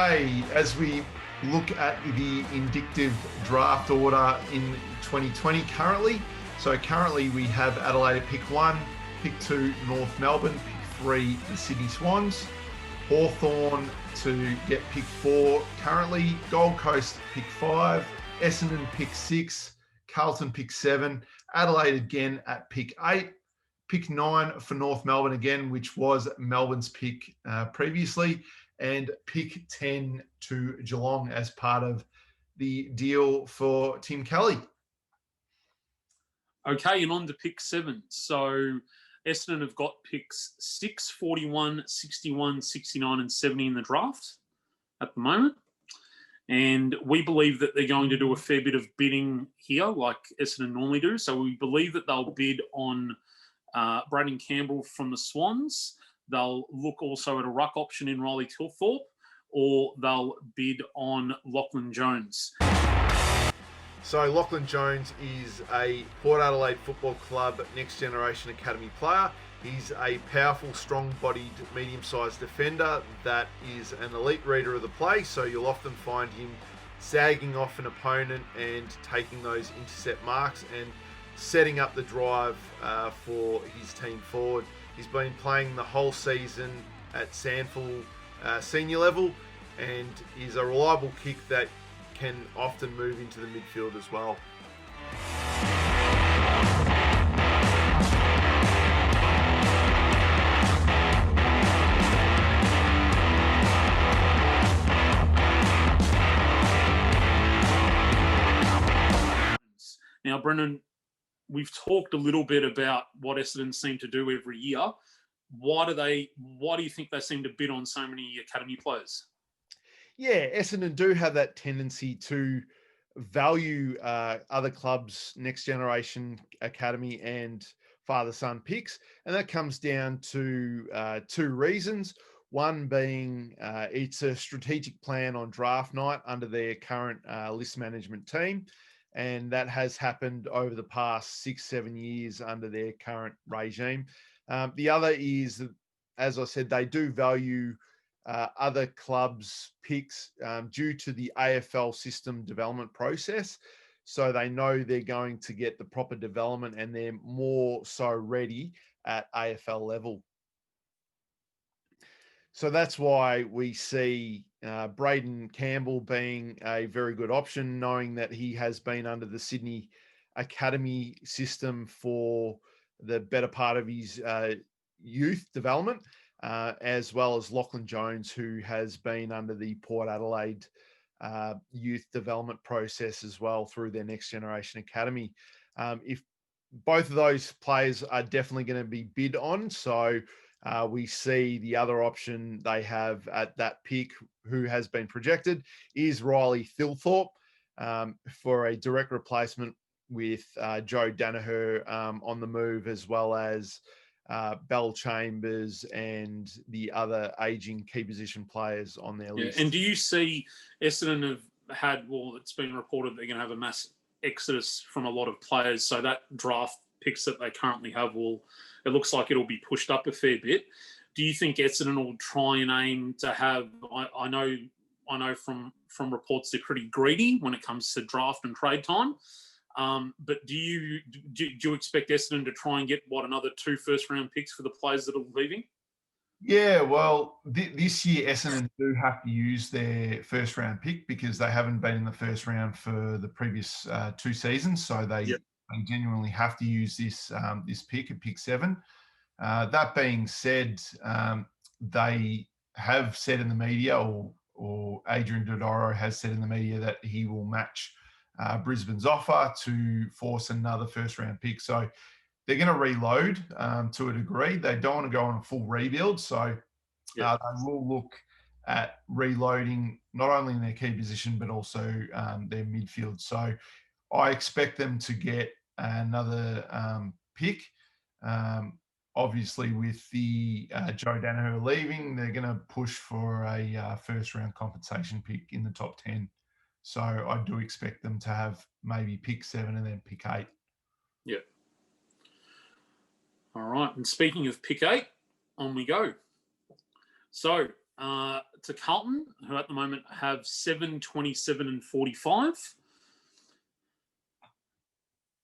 Okay, as we look at the indicative draft order in 2020 currently. So currently we have Adelaide at pick 1, pick 2, North Melbourne, pick 3, the Sydney Swans, Hawthorn to get pick 4 currently, Gold Coast pick 5, Essendon pick 6, Carlton pick 7, Adelaide again at pick 8, pick 9 for North Melbourne again, which was Melbourne's pick previously, and pick 10 to Geelong as part of the deal for Tim Kelly. Okay, and on to pick 7. So Essendon have got picks 6, 41, 61, 69 and 70 in the draft at the moment. And we believe that they're going to do a fair bit of bidding here, like Essendon normally do. So we believe that they'll bid on Braden Campbell from the Swans. They'll look also at a ruck option in Riley Tilthorpe, or they'll bid on Lachlan Jones. So Lachlan Jones is a Port Adelaide Football Club Next Generation Academy player. He's a powerful, strong-bodied, medium-sized defender that is an elite reader of the play, so you'll often find him sagging off an opponent and taking those intercept marks and setting up the drive for his team forward. He's been playing the whole season at Sandford senior level and is a reliable kick that can often move into the midfield as well. Now, Brendan, we've talked a little bit about what Essendon seem to do every year. Why do you think they seem to bid on so many academy players? Yeah, Essendon do have that tendency to value other clubs' next generation academy and father-son picks. And that comes down to two reasons. One being it's a strategic plan on draft night under their current list management team. And that has happened over the past 6-7 years under their current regime. The other is that, as I said, they do value other clubs' picks due to the AFL system development process. So they know they're going to get the proper development and they're more so ready at AFL level. So that's why we see Braden Campbell being a very good option, knowing that he has been under the Sydney Academy system for the better part of his youth development, as well as Lachlan Jones, who has been under the Port Adelaide youth development process as well through their Next Generation Academy. If both of those players are definitely going to be bid on, so we see the other option they have at that pick, who has been projected, is Riley Tilthorpe for a direct replacement with Joe Danaher on the move, as well as Bell Chambers and the other aging key position players on their list. And do you see Essendon have had, well, it's been reported they're going to have a mass exodus from a lot of players, so that draft picks that they currently have it looks like it'll be pushed up a fair bit. Do you think Essendon will try and aim to have, I know from reports they're pretty greedy when it comes to draft and trade time, but do you expect Essendon to try and get, another 2 first-round picks for the players that are leaving? Yeah, well, this year Essendon do have to use their first-round pick because they haven't been in the first round for the previous 2 seasons, so they genuinely have to use this pick at pick 7. That being said, they have said in the media, or Adrian Dodoro has said in the media, that he will match Brisbane's offer to force another first-round pick. So they're going to reload to a degree. They don't want to go on a full rebuild, so they will look at reloading not only in their key position but also their midfield. So I expect them to get another pick. Obviously, with the Joe Danaher leaving, they're going to push for a first-round compensation pick in the top 10. So I do expect them to have maybe pick 7 and then pick 8. Yeah. All right. And speaking of pick 8, on we go. So to Carlton, who at the moment have 7, 27 and 45.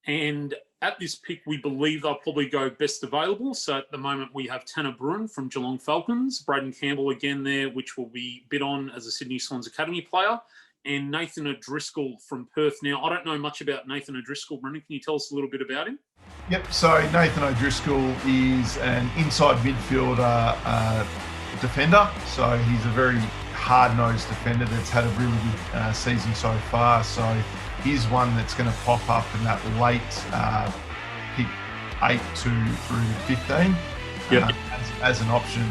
And at this pick, we believe they'll probably go best available. So at the moment, we have Tanner Bruin from Geelong Falcons, Braden Campbell again there, which will be bid on as a Sydney Swans Academy player, and Nathan O'Driscoll from Perth. Now, I don't know much about Nathan O'Driscoll. Brendan, can you tell us a little bit about him? Yep, so Nathan O'Driscoll is an inside midfielder defender. So he's a very hard-nosed defender that's had a really good season so far. So he's one that's going to pop up in that late pick 8 through 15 as an option.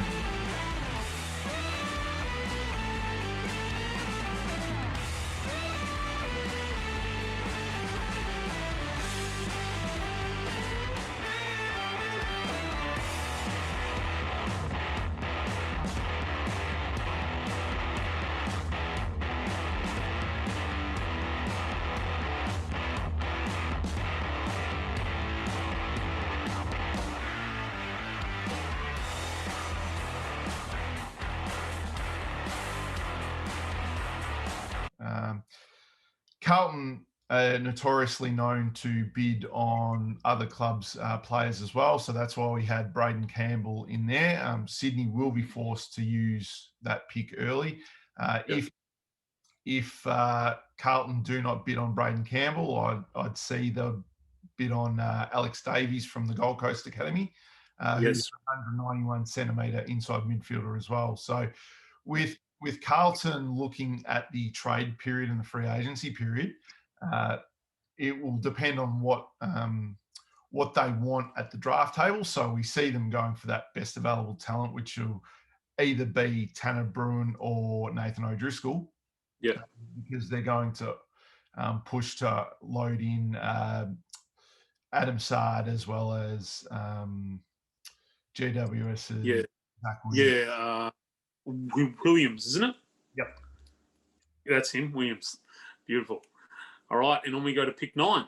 Carlton are notoriously known to bid on other clubs' players as well. So that's why we had Braden Campbell in there. Sydney will be forced to use that pick early. If Carlton do not bid on Braden Campbell, I'd see they'll bid on Alex Davies from the Gold Coast Academy, who's a 191 centimetre inside midfielder as well. So with Carlton looking at the trade period and the free agency period, it will depend on what they want at the draft table. So we see them going for that best available talent, which will either be Tanner Bruin or Nathan O'Driscoll. Yeah, because they're going to push to load in Adam Sard as well as GWS's Williams, isn't it? Yep. That's him, Williams. Beautiful. All right, and then we go to pick 9.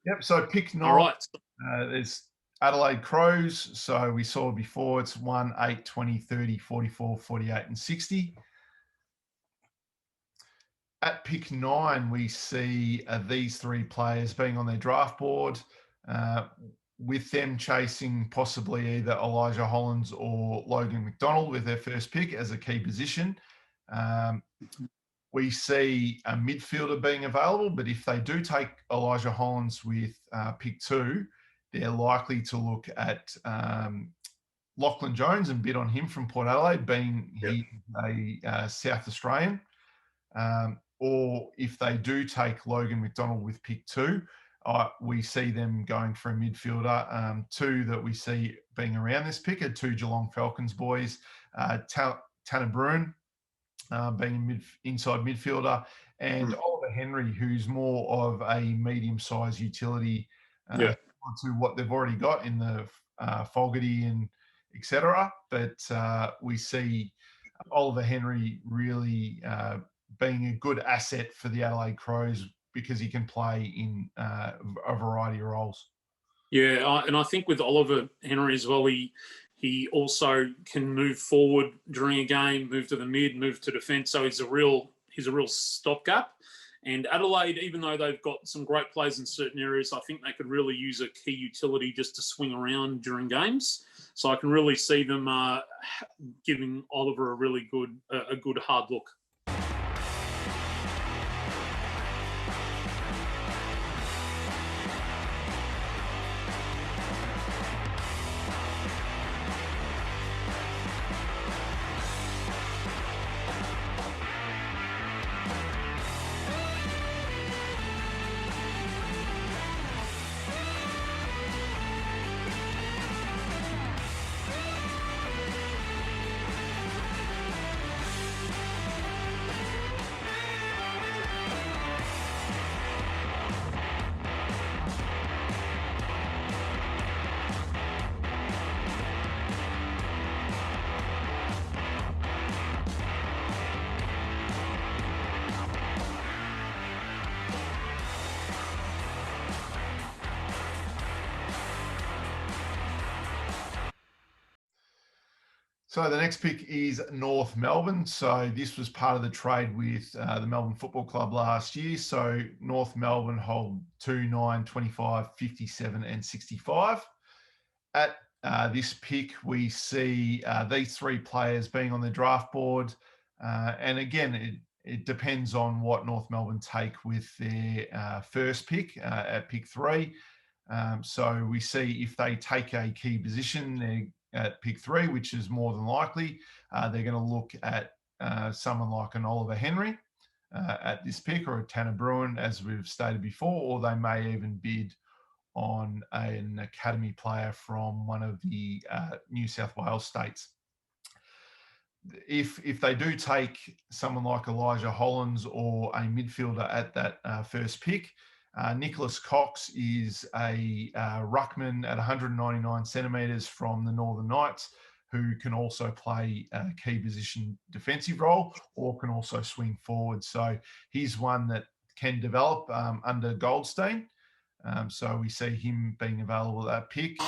Yep, so pick 9. All right. There's Adelaide Crows. So we saw before it's 1, 8, 20, 30, 44, 48, and 60. At pick 9, we see these 3 players being on their draft board, with them chasing possibly either Elijah Hollands or Logan McDonald with their first pick as a key position. We see a midfielder being available, but if they do take Elijah Hollands with pick 2, they're likely to look at Lachlan Jones and bid on him from Port Adelaide, being he a South Australian. Or if they do take Logan McDonald with pick 2, we see them going for a midfielder. 2 that we see being around this pick are 2 Geelong Falcons boys, Tanner Bruin being an inside midfielder, and Oliver Henry, who's more of a medium-sized utility to what they've already got in the Fogarty and etc. But we see Oliver Henry really being a good asset for the Adelaide Crows because he can play in a variety of roles. Yeah, and I think with Oliver Henry as well, he also can move forward during a game, move to the mid, move to defence. So he's a real stopgap. And Adelaide, even though they've got some great players in certain areas, I think they could really use a key utility just to swing around during games. So I can really see them giving Oliver a good hard look. So the next pick is North Melbourne. So this was part of the trade with the Melbourne Football Club last year. So North Melbourne hold 2, 9, 25, 57 and 65. At this pick, we see these three players being on the draft board. And again, it depends on what North Melbourne take with their first pick at pick 3. So we see if they take a key position, they're at pick 3, which is more than likely. They're going to look at someone like an Oliver Henry at this pick, or a Tanner Bruin, as we've stated before, or they may even bid on an academy player from one of the New South Wales states. If they do take someone like Elijah Hollins or a midfielder at that first pick, Nicholas Cox is a ruckman at 199 centimetres from the Northern Knights, who can also play a key position defensive role or can also swing forward. So he's one that can develop under Goldstein. So we see him being available at that pick.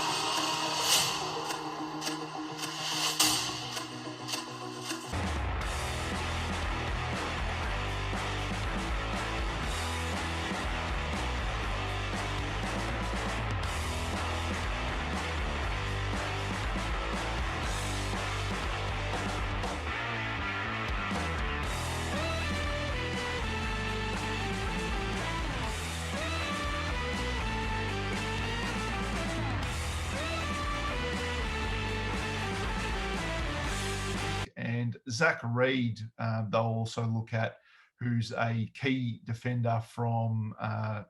And Zach Reed, they'll also look at, who's a key defender from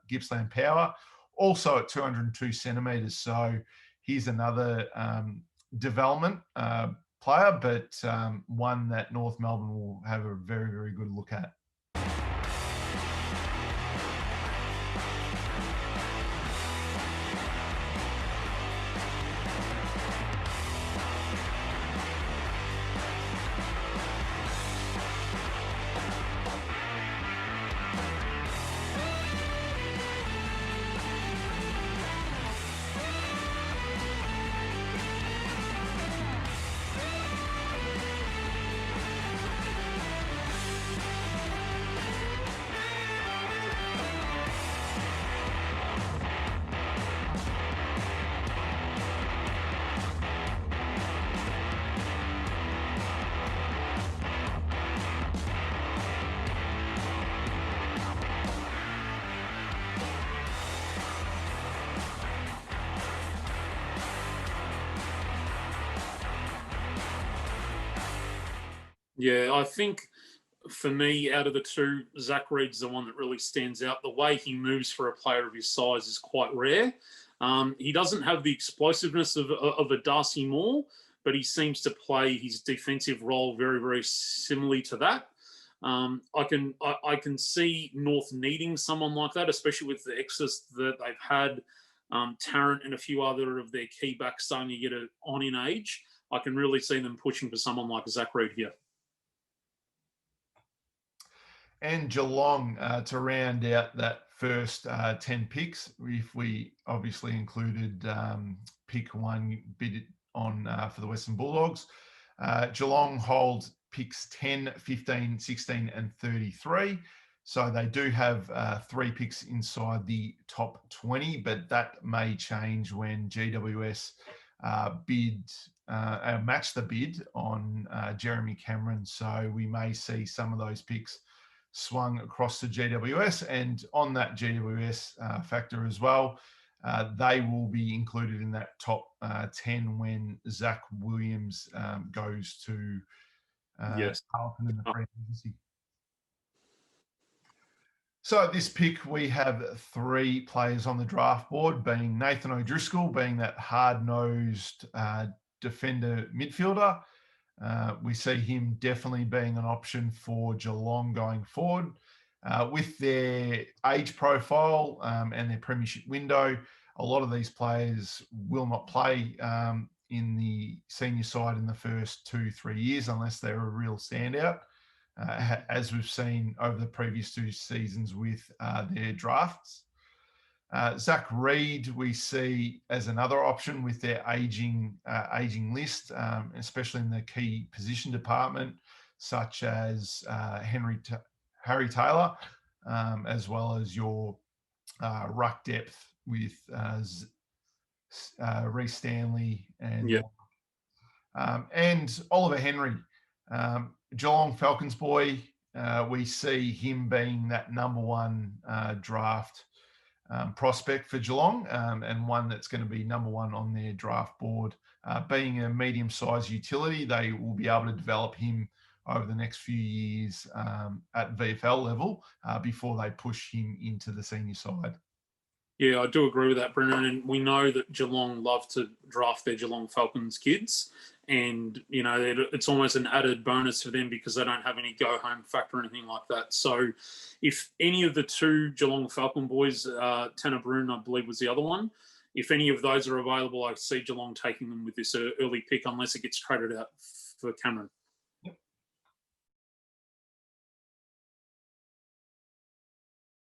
Gippsland Power, also at 202 centimetres. So he's another development player, but one that North Melbourne will have a very, very good look at. Yeah, I think for me, out of the two, Zach Reed's the one that really stands out. The way he moves for a player of his size is quite rare. He doesn't have the explosiveness of a Darcy Moore, but he seems to play his defensive role very, very similarly to that. I can see North needing someone like that, especially with the excess that they've had. Tarrant and a few other of their key backs starting to get on in age. I can really see them pushing for someone like Zach Reed here. And Geelong to round out that first 10 picks, if we obviously included pick 1 bid on for the Western Bulldogs. Geelong holds picks 10, 15, 16 and 33. So they do have 3 picks inside the top 20, but that may change when GWS match the bid on Jeremy Cameron. So we may see some of those picks swung across to GWS, and on that GWS factor as well, they will be included in that top 10 when Zach Williams goes to Yes. Carlton in the presidency. So at this pick, we have 3 players on the draft board, being Nathan O'Driscoll, being that hard-nosed defender midfielder. We see him definitely being an option for Geelong going forward. With their age profile and their premiership window, a lot of these players will not play in the senior side in the first 2-3 years unless they're a real standout, as we've seen over the previous 2 seasons with their drafts. Zach Reed, we see as another option with their aging list, especially in the key position department, such as Harry Taylor, as well as your ruck depth with Reece Stanley and Oliver Henry. Geelong Falcons boy, we see him being that number one draft prospect for Geelong, and one that's going to be number one on their draft board. Being a medium-sized utility, they will be able to develop him over the next few years at VFL level before they push him into the senior side. Yeah, I do agree with that, Brendan. And we know that Geelong love to draft their Geelong Falcons kids. And, you know, it's almost an added bonus for them because they don't have any go-home factor or anything like that. So if any of the two Geelong Falcon boys, Tanner Bruin, I believe, was the other one, if any of those are available, I see Geelong taking them with this early pick unless it gets traded out for Cameron.